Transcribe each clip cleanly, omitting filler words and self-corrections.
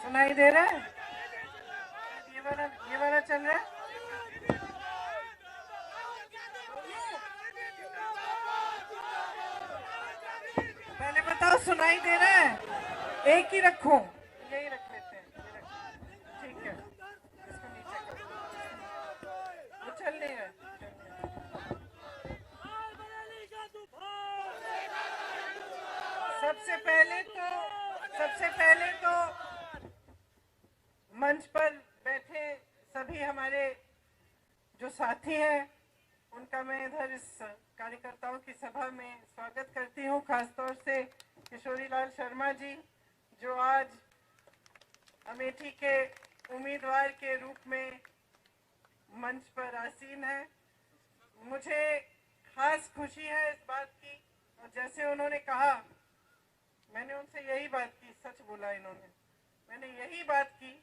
सुनाई दे रहा है? ये वाला चल रहा है? पहले बताओ सुनाई दे रहा है? एक ही रखूं? यही रख लेते हैं, ठीक है। इसको नीचे कर, वो चल नहीं रहा। सबसे पहले तो मंच पर बैठे सभी हमारे जो साथी हैं उनका मैं इधर इस कार्यकर्ताओं की सभा में स्वागत करती हूं। खासतौर से किशोरी लाल शर्मा जी जो आज अमेठी के उम्मीदवार के रूप में मंच पर आसीन है। मुझे खास खुशी है इस बात की, और जैसे उन्होंने कहा, मैंने उनसे यही बात की, सच बोला इन्होंने, मैंने यही बात की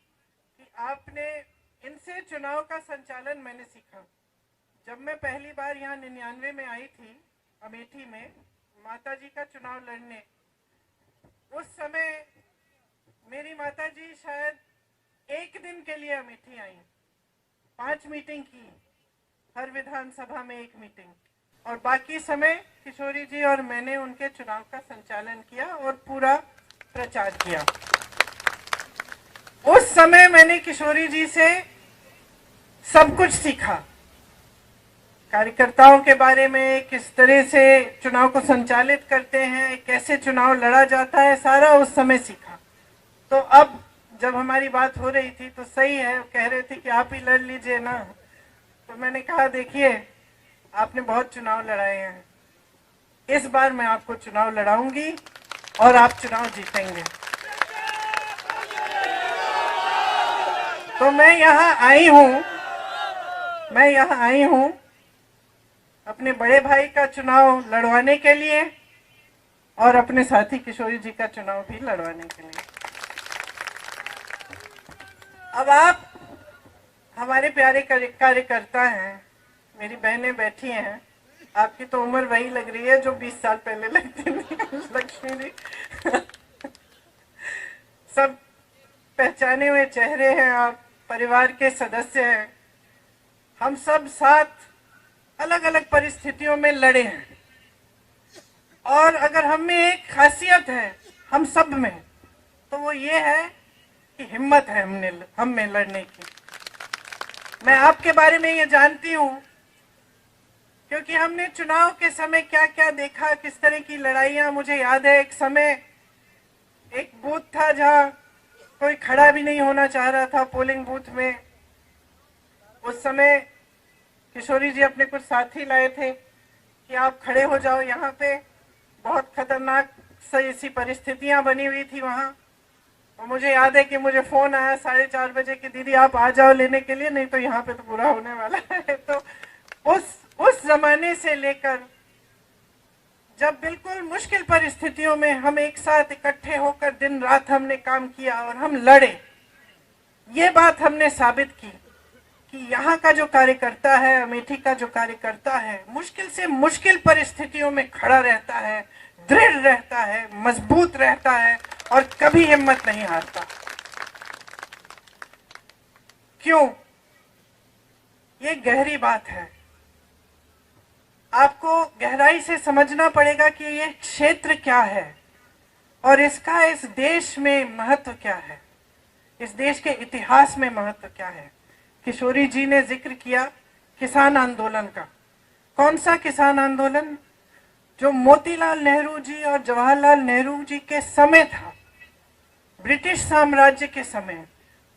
कि आपने इनसे चुनाव का संचालन मैंने सीखा। जब मैं पहली बार यहाँ 99 में आई थी अमेठी में माताजी का चुनाव लड़ने, उस समय मेरी माताजी शायद एक दिन के लिए अमेठी आई, 5 मीटिंग की, हर विधानसभा में 1 मीटिंग, और बाकी समय किशोरी जी और मैंने उनके चुनाव का संचालन किया और पूरा प्रचार किया। उस समय मैंने किशोरी जी से सब कुछ सीखा, कार्यकर्ताओं के बारे में, किस तरह से चुनाव को संचालित करते हैं, कैसे चुनाव लड़ा जाता है, सारा उस समय सीखा। तो अब जब हमारी बात हो रही थी तो सही है, कह रहे थे कि आप ही लड़ लीजिए ना, तो मैंने कहा देखिए आपने बहुत चुनाव लड़ाए हैं, इस बार मैं आपको चुनाव लड़ाऊंगी और आप चुनाव जीतेंगे। तो मैं यहाँ आई हूँ अपने बड़े भाई का चुनाव लड़वाने के लिए और अपने साथी किशोरी जी का चुनाव भी लड़वाने के लिए। अब आप हमारे प्यारे कार्यकर्ता हैं, मेरी बहनें बैठी हैं, आपकी तो उम्र वही लग रही है जो 20 साल पहले लगती थी लक्ष्मी जी। सब पहचाने हुए चेहरे हैं, आप परिवार के सदस्य हैं। हम सब साथ अलग अलग परिस्थितियों में लड़े हैं, और अगर हम में एक खासियत है हम सब में, तो वो ये है कि हिम्मत है हम में लड़ने की। मैं आपके बारे में ये जानती हूँ क्योंकि हमने चुनाव के समय क्या क्या देखा, किस तरह की लड़ाइयाँ। मुझे याद है एक समय एक बूथ था जहाँ कोई खड़ा भी नहीं होना चाह रहा था पोलिंग बूथ में। उस समय किशोरी जी अपने कुछ साथी लाए थे कि आप खड़े हो जाओ यहाँ पे, बहुत खतरनाक सी परिस्थितियाँ बनी हुई थी वहाँ। और मुझे याद है कि मुझे फोन आया 4:30 बजे कि दीदी आप आ जाओ लेने के लिए, नहीं तो यहाँ पे तो बुरा होने वाला है। तो उस जमाने से लेकर जब बिल्कुल मुश्किल परिस्थितियों में हम एक साथ इकट्ठे होकर दिन रात हमने काम किया और हम लड़े, ये बात हमने साबित की कि यहाँ का जो कार्यकर्ता है, अमेठी का जो कार्यकर्ता है, मुश्किल से मुश्किल परिस्थितियों में खड़ा रहता है, दृढ़ रहता है, मजबूत रहता है और कभी हिम्मत नहीं हारता। क्यों? ये गहरी बात है, आपको गहराई से समझना पड़ेगा कि ये क्षेत्र क्या है और इसका इस देश में महत्व क्या है, इस देश के इतिहास में महत्व क्या है। किशोरी जी ने जिक्र किया किसान आंदोलन का। कौन सा किसान आंदोलन? जो मोतीलाल नेहरू जी और जवाहरलाल नेहरू जी के समय था, ब्रिटिश साम्राज्य के समय।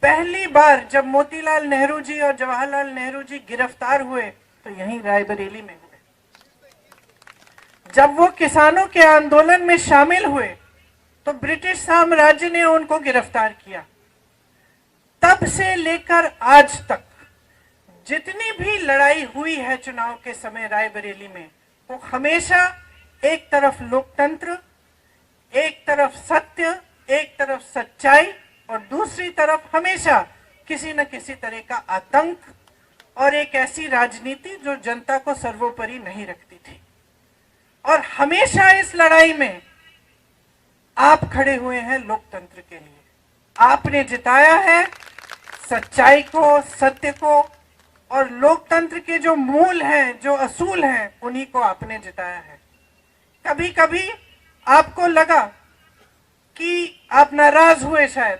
पहली बार जब मोतीलाल नेहरू जी और जवाहरलाल नेहरू जी गिरफ्तार हुए तो यहीं रायबरेली में हुए। जब वो किसानों के आंदोलन में शामिल हुए तो ब्रिटिश साम्राज्य ने उनको गिरफ्तार किया। तब से लेकर आज तक जितनी भी लड़ाई हुई है चुनाव के समय रायबरेली में, वो हमेशा एक तरफ लोकतंत्र, एक तरफ सत्य, एक तरफ सच्चाई और दूसरी तरफ हमेशा किसी न किसी तरह का आतंक और एक ऐसी राजनीति जो जनता को सर्वोपरि नहीं रखती थी। और हमेशा इस लड़ाई में आप खड़े हुए हैं लोकतंत्र के लिए। आपने जिताया है सच्चाई को, सत्य को, और लोकतंत्र के जो मूल हैं, जो असूल हैं, उन्हीं को आपने जिताया है। कभी कभी आपको लगा कि आप नाराज हुए शायद,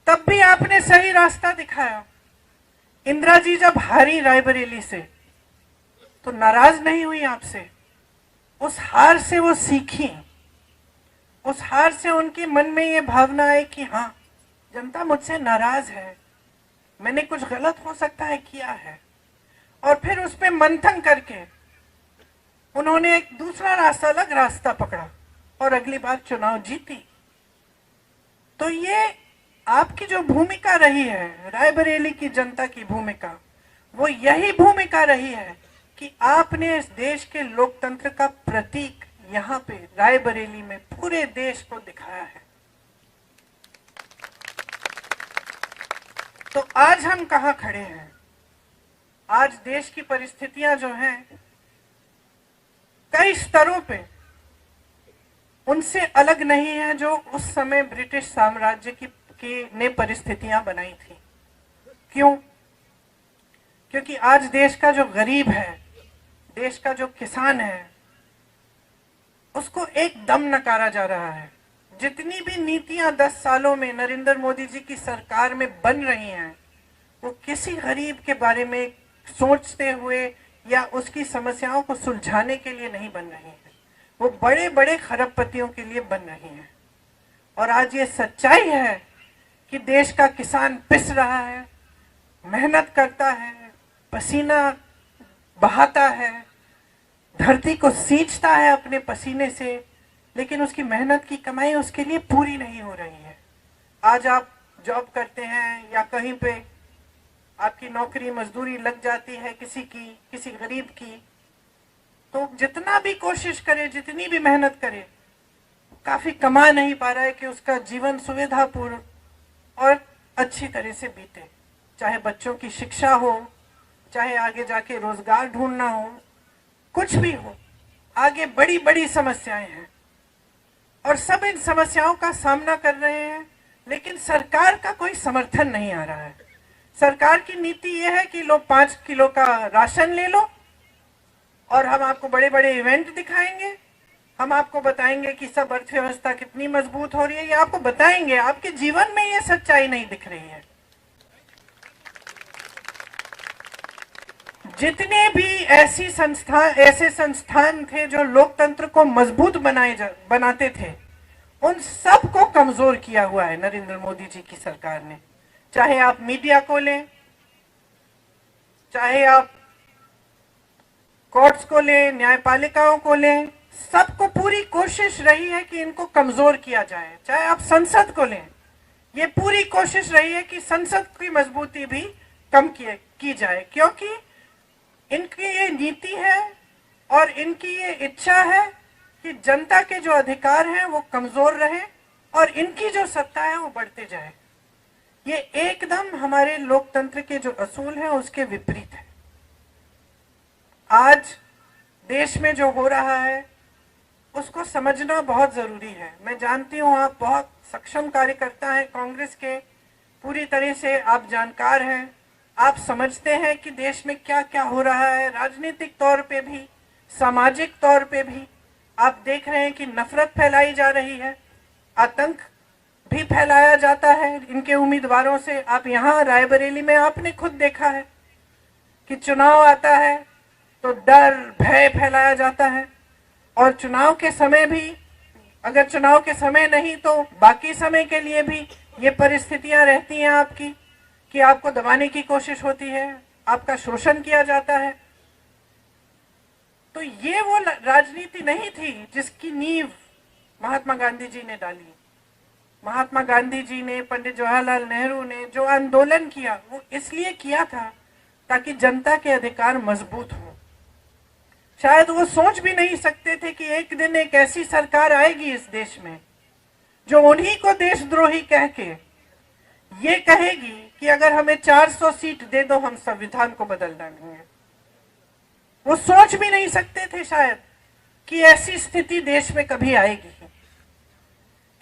तब भी आपने सही रास्ता दिखाया। इंदिरा जी जब हारी रायबरेली से तो नाराज नहीं हुई आपसे, उस हार से वो सीखी, उस हार से उनके मन में ये भावना आई कि हाँ, जनता मुझसे नाराज है, मैंने कुछ गलत हो सकता है किया है, और फिर उस पर मंथन करके उन्होंने एक दूसरा रास्ता, अलग रास्ता पकड़ा और अगली बार चुनाव जीती। तो ये आपकी जो भूमिका रही है, रायबरेली की जनता की भूमिका, वो यही भूमिका रही है कि आपने इस देश के लोकतंत्र का प्रतीक यहाँ पे रायबरेली में पूरे देश को दिखाया है। तो आज हम कहाँ खड़े हैं? आज देश की परिस्थितियां जो हैं कई स्तरों पे उनसे अलग नहीं है जो उस समय ब्रिटिश साम्राज्य की ने परिस्थितियां बनाई थी। क्यों? क्योंकि आज देश का जो गरीब है, देश का जो किसान है, उसको एकदम नकारा जा रहा है। जितनी भी नीतियां 10 सालों में नरेंद्र मोदी जी की सरकार में बन रही हैं, वो किसी गरीब के बारे में सोचते हुए या उसकी समस्याओं को सुलझाने के लिए नहीं बन रही हैं, वो बड़े बड़े खरबपतियों के लिए बन रही हैं। और आज ये सच्चाई है कि देश का किसान पिस रहा है, मेहनत करता है, पसीना बहाता है, धरती को सींचता है अपने पसीने से, लेकिन उसकी मेहनत की कमाई उसके लिए पूरी नहीं हो रही है। आज आप जॉब करते हैं या कहीं पे आपकी नौकरी मजदूरी लग जाती है किसी गरीब की, तो जितना भी कोशिश करे, जितनी भी मेहनत करे, काफी कमा नहीं पा रहा है कि उसका जीवन सुविधापूर्ण और अच्छी तरह से बीते। चाहे बच्चों की शिक्षा हो, चाहे आगे जाके रोजगार ढूंढना हो, कुछ भी हो, आगे बड़ी बड़ी समस्याएं हैं और सब इन समस्याओं का सामना कर रहे हैं, लेकिन सरकार का कोई समर्थन नहीं आ रहा है। सरकार की नीति यह है कि लो 5 किलो का राशन ले लो और हम आपको बड़े बड़े इवेंट दिखाएंगे, हम आपको बताएंगे कि सब अर्थव्यवस्था कितनी मजबूत हो रही है, ये आपको बताएंगे। आपके जीवन में ये सच्चाई नहीं दिख रही है। जितने भी ऐसे संस्थान थे जो लोकतंत्र को मजबूत बनाते थे, उन सब को कमजोर किया हुआ है नरेंद्र मोदी जी की सरकार ने। चाहे आप मीडिया को लें, चाहे आप कोर्ट्स को लें, न्यायपालिकाओं को लें, सबको पूरी कोशिश रही है कि इनको कमजोर किया जाए। चाहे आप संसद को लें, ये पूरी कोशिश रही है कि संसद की मजबूती भी कम की जाए, क्योंकि इनकी ये नीति है और इनकी ये इच्छा है कि जनता के जो अधिकार हैं वो कमजोर रहे और इनकी जो सत्ता है वो बढ़ते जाए। ये एकदम हमारे लोकतंत्र के जो असूल हैं उसके विपरीत है। आज देश में जो हो रहा है उसको समझना बहुत जरूरी है। मैं जानती हूँ आप बहुत सक्षम कार्यकर्ता हैं कांग्रेस के, पूरी तरह से आप जानकार हैं, आप समझते हैं कि देश में क्या क्या हो रहा है, राजनीतिक तौर पे भी, सामाजिक तौर पे भी। आप देख रहे हैं कि नफरत फैलाई जा रही है, आतंक भी फैलाया जाता है इनके उम्मीदवारों से। आप यहाँ रायबरेली में आपने खुद देखा है कि चुनाव आता है तो डर भय फैलाया जाता है, और चुनाव के समय भी, अगर चुनाव के समय नहीं तो बाकी समय के लिए भी ये परिस्थितियां रहती हैं आपकी कि आपको दबाने की कोशिश होती है, आपका शोषण किया जाता है। तो ये वो राजनीति नहीं थी जिसकी नींव महात्मा गांधी जी ने डाली। महात्मा गांधी जी ने, पंडित जवाहरलाल नेहरू ने जो आंदोलन किया वो इसलिए किया था ताकि जनता के अधिकार मजबूत हो। शायद वो सोच भी नहीं सकते थे कि एक दिन एक ऐसी सरकार आएगी इस देश में जो उन्हीं को देशद्रोही कह के ये कहेगी कि अगर हमें 400 सीट दे दो हम संविधान को बदल डालेंगे। वो सोच भी नहीं सकते थे शायद कि ऐसी स्थिति देश में कभी आएगी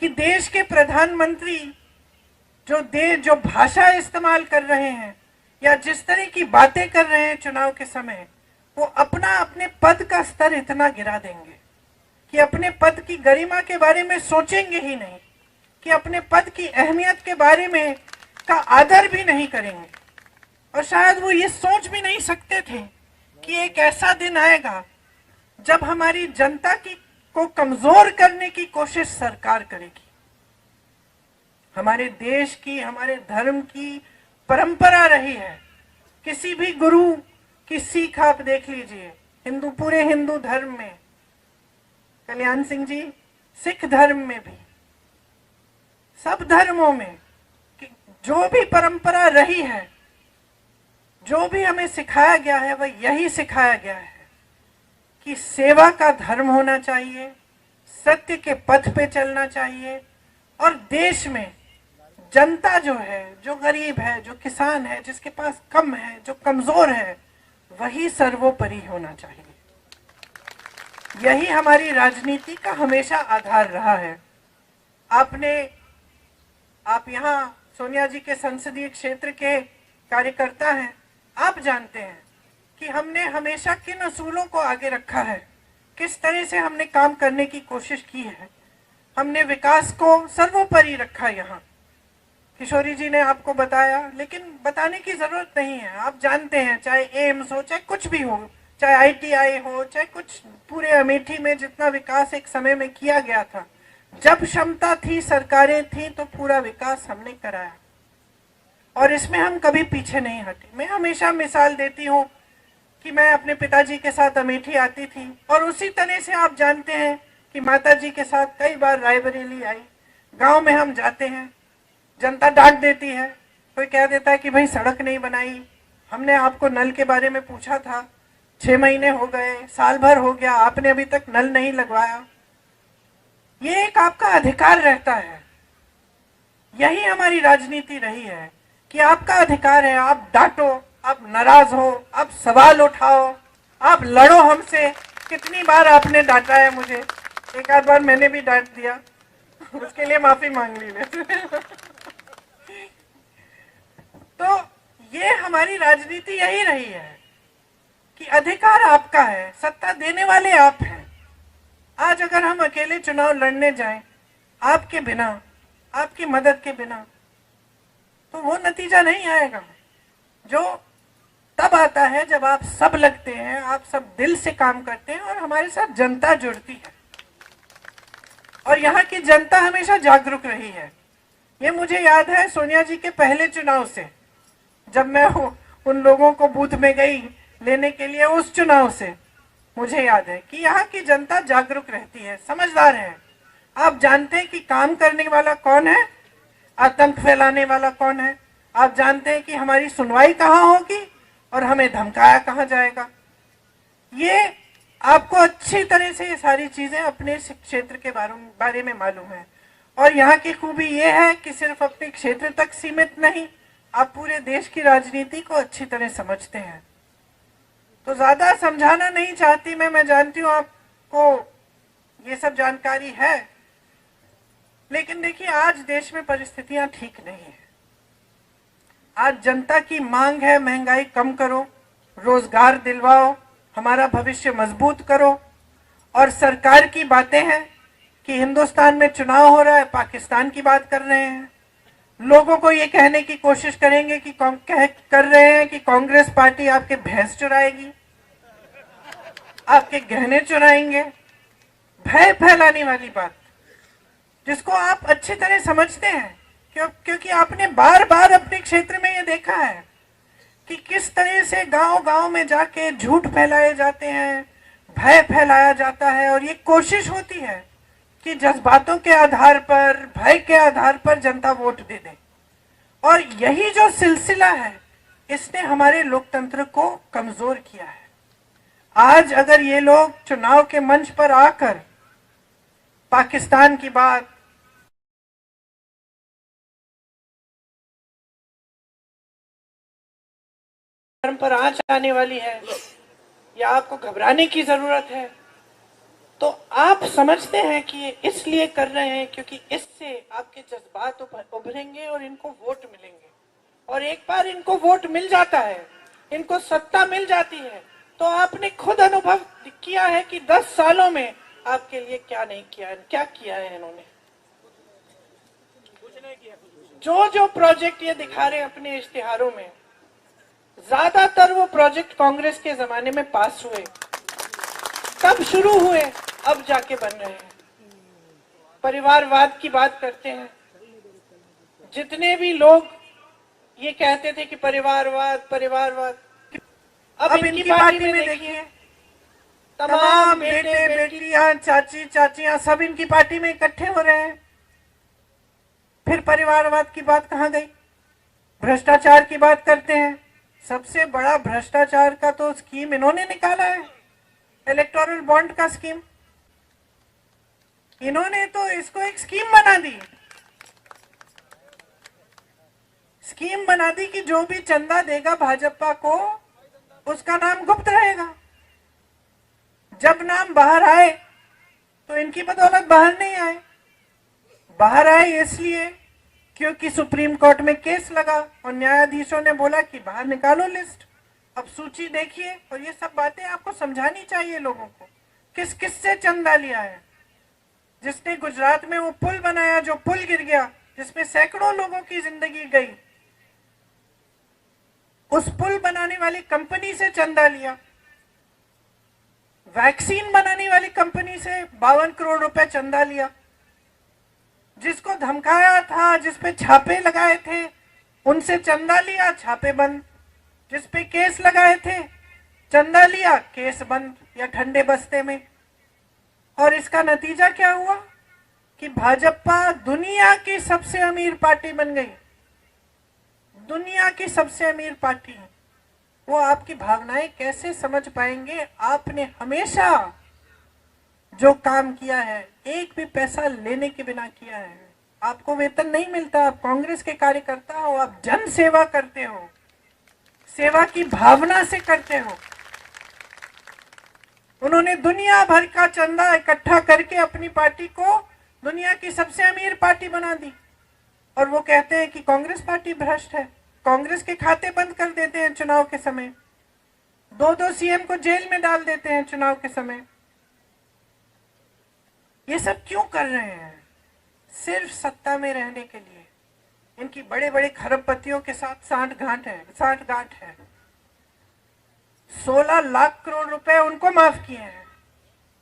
कि देश के प्रधानमंत्री जो भाषा इस्तेमाल कर रहे हैं या जिस तरह की बातें कर रहे हैं चुनाव के समय, वो अपने पद का स्तर इतना गिरा देंगे कि अपने पद की गरिमा के बारे में सोचेंगे ही नहीं, कि अपने पद की अहमियत के बारे में का आदर भी नहीं करेंगे। और शायद वो ये सोच भी नहीं सकते थे कि एक ऐसा दिन आएगा जब हमारी जनता को कमजोर करने की कोशिश सरकार करेगी। हमारे देश की, हमारे धर्म की परंपरा रही है। किसी भी गुरु की सीख आप देख लीजिए, पूरे हिंदू धर्म में, कल्याण सिंह जी, सिख धर्म में भी, सब धर्मों में जो भी परंपरा रही है, जो भी हमें सिखाया गया है, वह यही सिखाया गया है कि सेवा का धर्म होना चाहिए, सत्य के पथ पे चलना चाहिए और देश में जनता जो है, जो गरीब है, जो किसान है, जिसके पास कम है, जो कमजोर है, वही सर्वोपरि होना चाहिए। यही हमारी राजनीति का हमेशा आधार रहा है। आप यहाँ सोनिया जी के संसदीय क्षेत्र के कार्यकर्ता हैं, आप जानते हैं कि हमने हमेशा किन असूलों को आगे रखा है, किस तरह से हमने काम करने की कोशिश की है। हमने विकास को सर्वोपरि रखा। यहाँ किशोरी जी ने आपको बताया, लेकिन बताने की जरूरत नहीं है, आप जानते हैं, चाहे एम्स हो, चाहे कुछ भी हो, चाहे आईटीआई हो, चाहे कुछ, पूरे अमेठी में जितना विकास एक समय में किया गया था, जब क्षमता थी, सरकारें थी, तो पूरा विकास हमने कराया और इसमें हम कभी पीछे नहीं हटे। मैं हमेशा मिसाल देती हूँ कि मैं अपने पिताजी के साथ अमेठी आती थी और उसी तरह से आप जानते हैं कि माताजी के साथ कई बार रायबरेली आई। गांव में हम जाते हैं, जनता डांट देती है, कोई कह देता है कि भाई सड़क नहीं बनाई, हमने आपको नल के बारे में पूछा था, 6 महीने हो गए, साल भर हो गया, आपने अभी तक नल नहीं लगवाया। ये एक आपका अधिकार रहता है। यही हमारी राजनीति रही है कि आपका अधिकार है, आप डांटो, आप नाराज हो, आप सवाल उठाओ, आप लड़ो हमसे। कितनी बार आपने डांटा है मुझे, एक आध बार मैंने भी डांट दिया, उसके लिए माफी मांग ली वैसे। तो ये हमारी राजनीति यही रही है कि अधिकार आपका है, सत्ता देने वाले आप हैं। आज अगर हम अकेले चुनाव लड़ने जाएं, आपके बिना, आपकी मदद के बिना, तो वो नतीजा नहीं आएगा जो तब आता है जब आप सब लगते हैं, आप सब दिल से काम करते हैं और हमारे साथ जनता जुड़ती है। और यहाँ की जनता हमेशा जागरूक रही है। ये मुझे याद है सोनिया जी के पहले चुनाव से, जब मैं उन लोगों को बूथ में गई लेने के लिए, उस चुनाव से मुझे याद है कि यहाँ की जनता जागरूक रहती है, समझदार है। आप जानते हैं कि काम करने वाला कौन है, आतंक फैलाने वाला कौन है। आप जानते हैं कि हमारी सुनवाई कहाँ होगी और हमें धमकाया कहाँ जाएगा। ये आपको अच्छी तरह से ये सारी चीजें अपने क्षेत्र के बारे में मालूम है। और यहाँ की खूबी ये है कि सिर्फ अपने क्षेत्र तक सीमित नहीं, आप पूरे देश की राजनीति को अच्छी तरह समझते हैं। तो ज्यादा समझाना नहीं चाहती मैं जानती हूँ आपको ये सब जानकारी है, लेकिन देखिए आज देश में परिस्थितियां ठीक नहीं है। आज जनता की मांग है महंगाई कम करो, रोजगार दिलवाओ, हमारा भविष्य मजबूत करो। और सरकार की बातें हैं कि हिंदुस्तान में चुनाव हो रहा है, पाकिस्तान की बात कर रहे हैं। लोगों को ये कहने की कोशिश करेंगे कि कर रहे हैं कि कांग्रेस पार्टी आपके भैंस चुराएगी, आपके गहने चुराएंगे। भय फैलाने वाली बात जिसको आप अच्छी तरह समझते हैं, क्योंकि आपने बार बार अपने क्षेत्र में ये देखा है कि किस तरह से गांव गांव में जाके झूठ फैलाए जाते हैं, भय फैलाया जाता है और ये कोशिश होती है कि जज्बातों के आधार पर, भय के आधार पर जनता वोट दे दे। और यही जो सिलसिला है इसने हमारे लोकतंत्र को कमजोर किया है। आज अगर ये लोग चुनाव के मंच पर आकर पाकिस्तान की बात, पर आंच आने वाली है या आपको घबराने की जरूरत है, तो आप समझते हैं कि ये इसलिए कर रहे हैं क्योंकि इससे आपके जज्बात उभरेंगे और इनको वोट मिलेंगे। और एक बार इनको वोट मिल जाता है, इनको सत्ता मिल जाती है, तो आपने खुद अनुभव किया है कि 10 सालों में आपके लिए क्या नहीं किया है, क्या किया है इन्होंने। जो जो प्रोजेक्ट ये दिखा रहे हैं अपने इश्तिहारों में, ज्यादातर वो प्रोजेक्ट कांग्रेस के जमाने में पास हुए, तब शुरू हुए, अब जाके बन रहे हैं। परिवारवाद की बात करते हैं, जितने भी लोग ये कहते थे कि परिवारवाद परिवारवाद, अब इनकी पार्टी में देखिए तमाम बेटे बेटियां चाची चाचियां सब इनकी पार्टी में इकट्ठे हो रहे हैं। फिर परिवारवाद की बात कहां गई? भ्रष्टाचार की बात करते हैं। सबसे बड़ा भ्रष्टाचार का तो स्कीम इन्होंने निकाला है, इलेक्टोरल बॉन्ड का स्कीम। इन्होंने तो इसको एक स्कीम बना दी, स्कीम बना दी कि जो भी चंदा देगा भाजपा को उसका नाम गुप्त रहेगा। जब नाम बाहर आए तो इनकी बदौलत बाहर नहीं आए। बाहर आए इसलिए क्योंकि सुप्रीम कोर्ट में केस लगा और न्यायाधीशों ने बोला कि बाहर निकालो लिस्ट, अब सूची देखिए। और ये सब बातें आपको समझानी चाहिए लोगों को, किस किस से चंदा लिया है। जिसने गुजरात में वो पुल बनाया, जो पुल गिर गया, जिसमें सैकड़ों लोगों की जिंदगी गई, उस पुल बनाने वाली कंपनी से चंदा लिया। वैक्सीन बनाने वाली कंपनी से 52 करोड़ रुपए चंदा लिया। जिसको धमकाया था, जिसपे छापे लगाए थे, उनसे चंदा लिया, छापे बंद। जिसपे केस लगाए थे, चंदा लिया, केस बंद या ठंडे बस्ते में। और इसका नतीजा क्या हुआ कि भाजपा दुनिया की सबसे अमीर पार्टी बन गई। दुनिया की सबसे अमीर पार्टी है। वो आपकी भावनाएं कैसे समझ पाएंगे? आपने हमेशा जो काम किया है एक भी पैसा लेने के बिना किया है। आपको वेतन नहीं मिलता, आप कांग्रेस के कार्यकर्ता हो, आप जन सेवा करते हो, सेवा की भावना से करते हो। उन्होंने दुनिया भर का चंदा इकट्ठा करके अपनी पार्टी को दुनिया की सबसे अमीर पार्टी बना दी। और वो कहते हैं कि कांग्रेस पार्टी भ्रष्ट है, कांग्रेस के खाते बंद कर देते हैं चुनाव के समय, 2-2 सीएम को जेल में डाल देते हैं चुनाव के समय। ये सब क्यों कर रहे हैं? सिर्फ सत्ता में रहने के लिए। इनकी बड़े बड़े खरबपतियों के साथ सांठगांठ है। 16 लाख करोड़ रुपए उनको माफ किए हैं।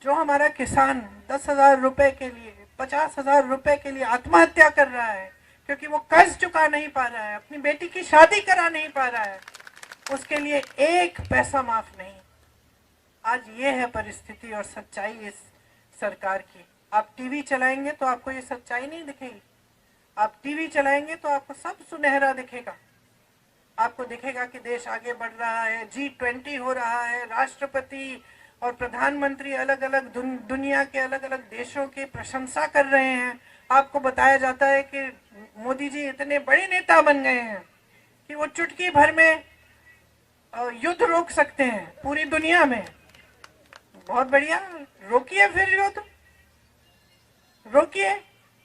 जो हमारा किसान 10,000 रुपए के लिए, 50,000 रुपए के लिए आत्महत्या कर रहा है क्योंकि वो कर्ज चुका नहीं पा रहा है, अपनी बेटी की शादी करा नहीं पा रहा है, उसके लिए एक पैसा माफ नहीं। आज ये है परिस्थिति और सच्चाई इस सरकार की। आप टीवी चलाएंगे तो आपको ये सच्चाई नहीं दिखेगी। आप टीवी चलाएंगे तो आपको सब सुनहरा दिखेगा। आपको दिखेगा कि देश आगे बढ़ रहा है, G20 हो रहा है, राष्ट्रपति और प्रधानमंत्री अलग अलग दुनिया के अलग अलग देशों की प्रशंसा कर रहे हैं। आपको बताया जाता है कि मोदी जी इतने बड़े नेता बन गए हैं कि वो चुटकी भर में युद्ध रोक सकते हैं पूरी दुनिया में। बहुत बढ़िया, रोकिए, फिर युद्ध रोकिए,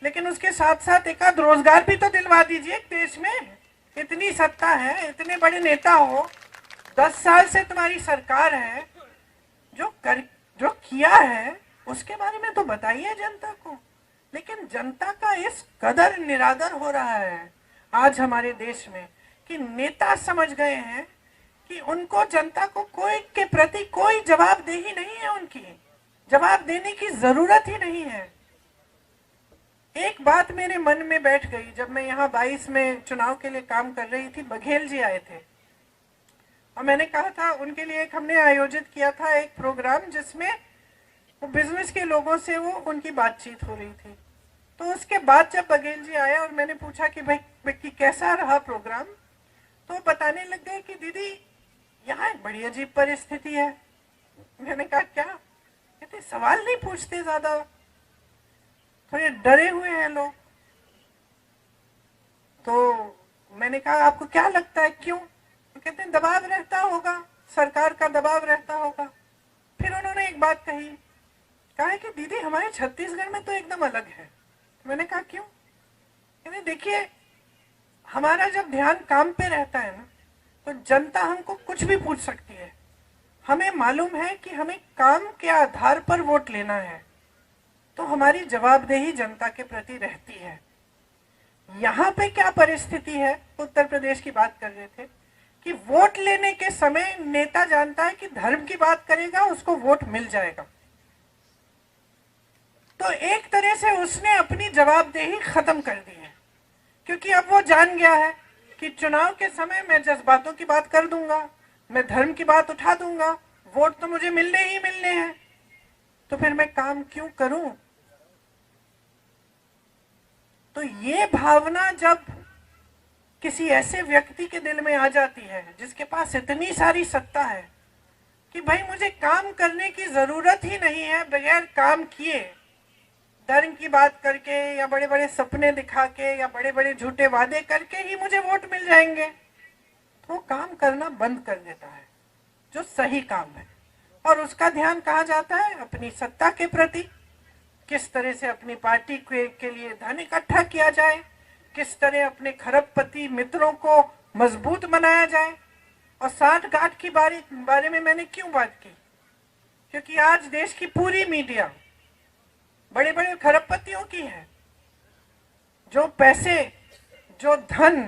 लेकिन उसके साथ साथ एक आध रोजगार भी तो दिलवा दीजिए देश में। इतनी सत्ता है, इतने बड़े नेता हो, 10 साल से तुम्हारी सरकार है, जो किया है उसके बारे में तो बताइए जनता को। लेकिन जनता का इस कदर निरादर हो रहा है आज हमारे देश में कि नेता समझ गए हैं कि उनको जनता को कोई के प्रति कोई जवाबदेही नहीं है, उनकी जवाब देने की जरूरत ही नहीं है। एक बात मेरे मन में बैठ गई, जब मैं यहाँ 22 में चुनाव के लिए काम कर रही थी, बघेल जी आए थे और मैंने कहा था उनके लिए हमने आयोजित किया था एक प्रोग्राम जिसमें वो बिजनेस के लोगों से वो उनकी बातचीत हो रही थी। तो उसके बाद जब बघेल जी आए और मैंने पूछा कि भाई कैसा रहा प्रोग्राम, तो बताने लग गए कि दीदी यहाँ एक बड़ी अजीब परिस्थिति है। मैंने कहा क्या? कहते सवाल नहीं पूछते, ज्यादा थोड़े डरे हुए हैं लोग। तो मैंने कहा आपको क्या लगता है क्यों? तो कहते हैं दबाव रहता होगा, सरकार का दबाव रहता होगा। फिर उन्होंने एक बात कही, कहा है कि दीदी हमारे छत्तीसगढ़ में तो एकदम अलग है। मैंने कहा क्यों? कहते देखिए हमारा जब ध्यान काम पे रहता है ना, तो जनता हमको कुछ भी पूछ सकती है। हमें मालूम है कि हमें काम के आधार पर वोट लेना है, तो हमारी जवाबदेही जनता के प्रति रहती है। यहाँ पे क्या परिस्थिति है, उत्तर प्रदेश की बात कर रहे थे कि वोट लेने के समय नेता जानता है कि धर्म की बात करेगा उसको वोट मिल जाएगा, तो एक तरह से उसने अपनी जवाबदेही खत्म कर दी है। क्योंकि अब वो जान गया है कि चुनाव के समय मैं जज्बातों की बात कर दूंगा, मैं धर्म की बात उठा दूंगा, वोट तो मुझे मिलने ही मिलने हैं, तो फिर मैं काम क्यों करूं? तो ये भावना जब किसी ऐसे व्यक्ति के दिल में आ जाती है जिसके पास इतनी सारी सत्ता है कि भाई मुझे काम करने की जरूरत ही नहीं है, बगैर काम किए धर्म की बात करके या बड़े बड़े सपने दिखा के या बड़े बड़े झूठे वादे करके ही मुझे वोट मिल जाएंगे, तो वो काम करना बंद कर देता है जो सही काम है। और उसका ध्यान कहाँ जाता है? अपनी सत्ता के प्रति, किस तरह से अपनी पार्टी के लिए धन इकट्ठा किया जाए, किस तरह अपने खरबपति मित्रों को मजबूत बनाया जाए। और साठ गांठ की बारे में मैंने क्यों बात की? क्योंकि आज देश की पूरी मीडिया बड़े बड़े खरबपतियों की है। जो पैसे, जो धन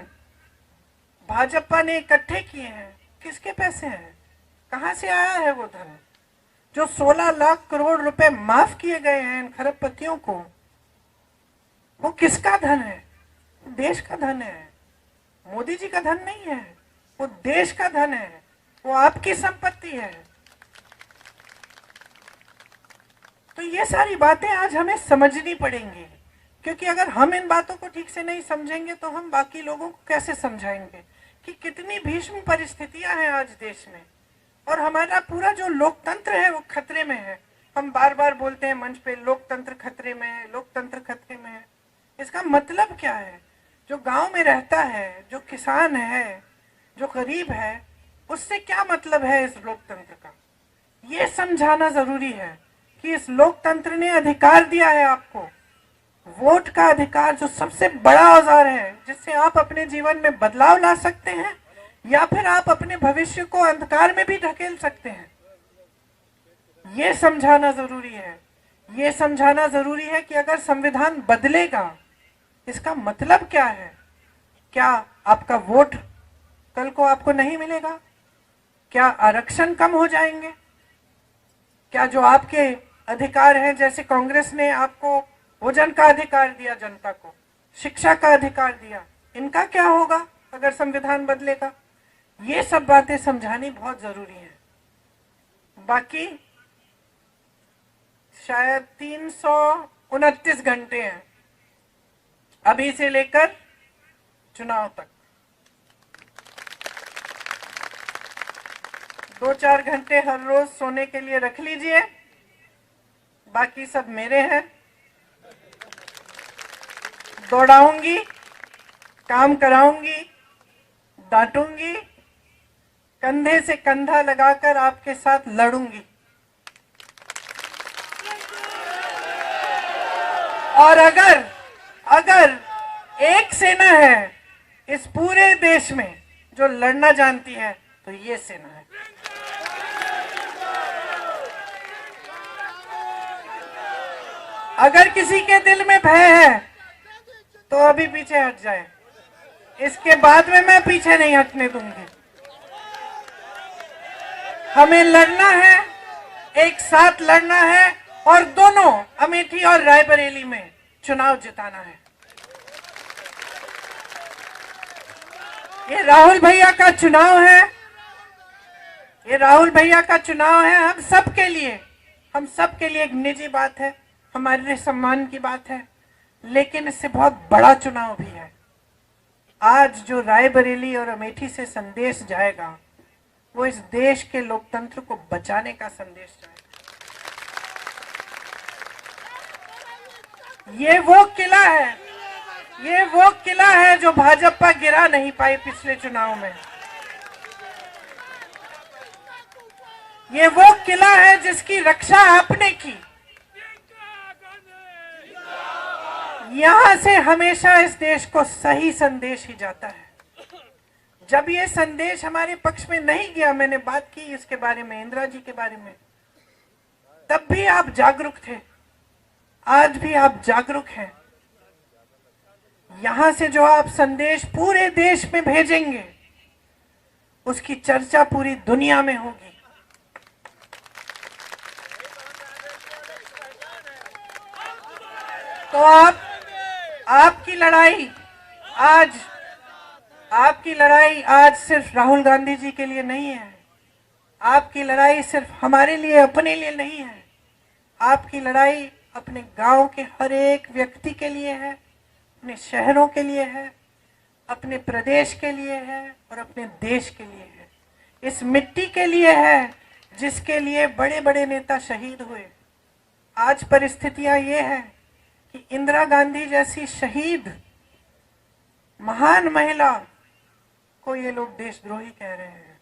भाजपा ने इकट्ठे किए हैं, किसके पैसे हैं? कहां से आया है वो धन? जो 16 लाख करोड़ रुपए माफ किए गए हैं इन खरबपतियों को, वो किसका धन है? देश का धन है, मोदी जी का धन नहीं है, वो देश का धन है, वो आपकी संपत्ति है। तो ये सारी बातें आज हमें समझनी पड़ेंगी, क्योंकि अगर हम इन बातों को ठीक से नहीं समझेंगे तो हम बाकी लोगों को कैसे समझाएंगे कि कितनी भीषण परिस्थितियां हैं आज देश में, और हमारा पूरा जो लोकतंत्र है वो खतरे में है। हम बार बार बोलते हैं मंच पे लोकतंत्र खतरे में है, लोकतंत्र खतरे में है। इसका मतलब क्या है? जो गांव में रहता है, जो किसान है, जो गरीब है, उससे क्या मतलब है इस लोकतंत्र का? ये समझाना जरूरी है कि इस लोकतंत्र ने अधिकार दिया है आपको, वोट का अधिकार, जो सबसे बड़ा औजार है जिससे आप अपने जीवन में बदलाव ला सकते हैं या फिर आप अपने भविष्य को अंधकार में भी ढकेल सकते हैं। ये समझाना जरूरी है। ये समझाना जरूरी है कि अगर संविधान बदलेगा, इसका मतलब क्या है? क्या आपका वोट कल को आपको नहीं मिलेगा? क्या आरक्षण कम हो जाएंगे? क्या जो आपके अधिकार हैं, जैसे कांग्रेस ने आपको भोजन का अधिकार दिया, जनता को शिक्षा का अधिकार दिया, इनका क्या होगा अगर संविधान बदलेगा? ये सब बातें समझानी बहुत जरूरी है। बाकी शायद 329 घंटे हैं अभी से लेकर चुनाव तक। 2-4 घंटे हर रोज सोने के लिए रख लीजिए, बाकी सब मेरे हैं। दौड़ाऊंगी, काम कराऊंगी, डांटूंगी, कंधे से कंधा लगाकर आपके साथ लड़ूंगी। और अगर एक सेना है इस पूरे देश में जो लड़ना जानती है, तो ये सेना है। अगर किसी के दिल में भय है तो अभी पीछे हट जाए, इसके बाद में मैं पीछे नहीं हटने दूंगी। हमें लड़ना है, एक साथ लड़ना है, और दोनों अमेठी और रायबरेली में चुनाव जिताना है। ये राहुल भैया का चुनाव है, ये राहुल भैया का चुनाव है हम सबके लिए। हम सबके लिए एक निजी बात है, हमारे लिए सम्मान की बात है, लेकिन इससे बहुत बड़ा चुनाव भी है। आज जो रायबरेली और अमेठी से संदेश जाएगा वो इस देश के लोकतंत्र को बचाने का संदेश जाएगा। ये वो किला है, ये वो किला है जो भाजपा गिरा नहीं पाई पिछले चुनाव में। ये वो किला है जिसकी रक्षा आपने की। यहां से हमेशा इस देश को सही संदेश ही जाता है। जब ये संदेश हमारे पक्ष में नहीं गया, मैंने बात की इसके बारे में, इंदिरा जी के बारे में, तब भी आप जागरूक थे, आज भी आप जागरूक हैं। यहां से जो आप संदेश पूरे देश में भेजेंगे उसकी चर्चा पूरी दुनिया में होगी। तो आपकी लड़ाई आज सिर्फ राहुल गांधी जी के लिए नहीं है। आपकी लड़ाई सिर्फ हमारे लिए, अपने लिए नहीं है। आपकी लड़ाई अपने गांव के हर एक व्यक्ति के लिए है, अपने शहरों के लिए है, अपने प्रदेश के लिए है और अपने देश के लिए है। इस मिट्टी के लिए है जिसके लिए बड़े बड़े नेता शहीद हुए। आज परिस्थितियां ये है कि इंदिरा गांधी जैसी शहीद महान महिला को ये लोग देशद्रोही कह रहे हैं।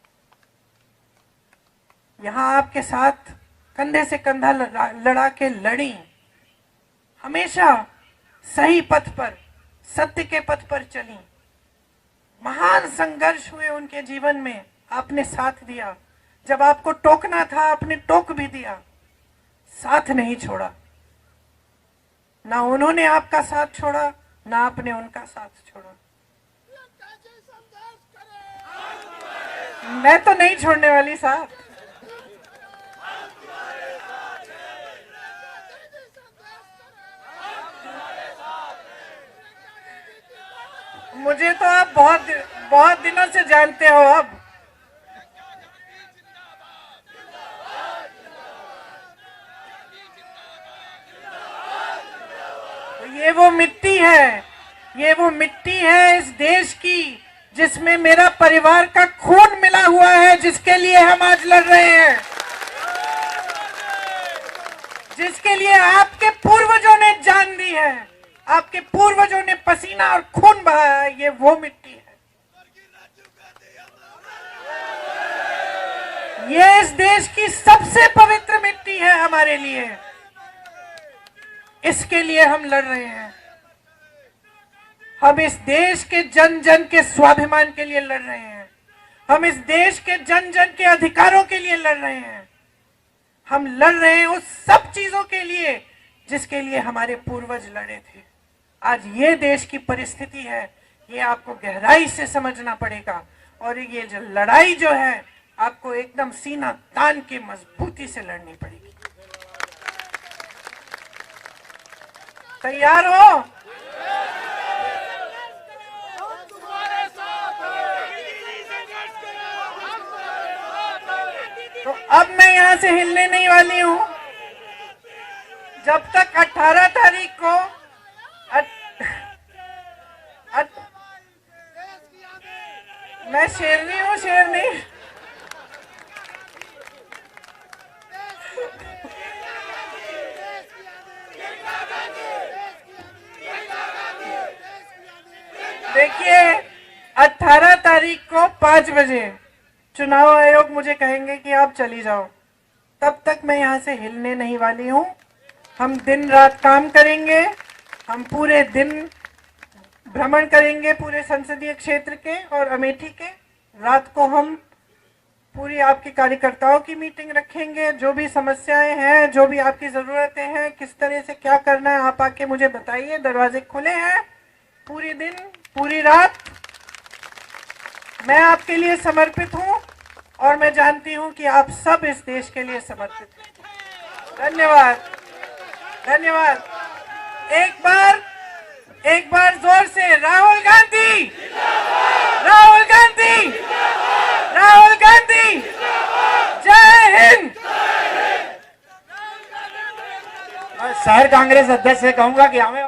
यहां आपके साथ कंधे से कंधा लड़ा के लड़ी, हमेशा सही पथ पर, सत्य के पथ पर चली। महान संघर्ष हुए उनके जीवन में, आपने साथ दिया। जब आपको टोकना था आपने टोक भी दिया, साथ नहीं छोड़ा। ना उन्होंने आपका साथ छोड़ा, ना आपने उनका साथ छोड़ा। मैं तो नहीं छोड़ने वाली साहब। मुझे तो आप बहुत दिनों से जानते हो। अब ये वो मिट्टी है, ये वो मिट्टी है इस देश की जिसमें मेरा परिवार का खून मिला हुआ है, जिसके लिए हम आज लड़ रहे हैं, जिसके लिए आपके पूर्वजों ने जान दी है, आपके पूर्वजों ने पसीना और खून बहाया है। ये वो मिट्टी है, ये इस देश की सबसे पवित्र मिट्टी है हमारे लिए। इसके लिए हम लड़ रहे हैं। हम इस देश के जन जन के स्वाभिमान के लिए लड़ रहे हैं। हम इस देश के जन जन के अधिकारों के लिए लड़ रहे हैं। हम लड़ रहे हैं उस सब चीजों के लिए जिसके लिए हमारे पूर्वज लड़े थे। आज ये देश की परिस्थिति है, ये आपको गहराई से समझना पड़ेगा। और ये जो लड़ाई जो है आपको एकदम सीना तान के मजबूती से लड़नी पड़ेगी। तैयार हो? तो अब मैं यहां से हिलने नहीं वाली हूं जब तक 18 तारीख को मैं शेरनी हूं, शेरनी। देखिए 18 तारीख को 5 बजे चुनाव आयोग मुझे कहेंगे कि आप चली जाओ। तब तक मैं यहाँ से हिलने नहीं वाली हूँ। हम दिन रात काम करेंगे, हम पूरे दिन भ्रमण करेंगे पूरे संसदीय क्षेत्र के और अमेठी के। रात को हम पूरी आपके कार्यकर्ताओं की मीटिंग रखेंगे। जो भी समस्याएं हैं, जो भी आपकी ज़रूरतें हैं, किस तरह से क्या करना है, आप आके मुझे बताइए। दरवाजे खुले हैं पूरी दिन पूरी रात। मैं आपके लिए समर्पित हूं और मैं जानती हूं कि आप सब इस देश के लिए समर्पित हैं। धन्यवाद, धन्यवाद। एक बार जोर से राहुल गांधी, राहुल गांधी, राहुल गांधी, जय हिंद। शहर कांग्रेस अध्यक्ष से कहूंगा कि हमें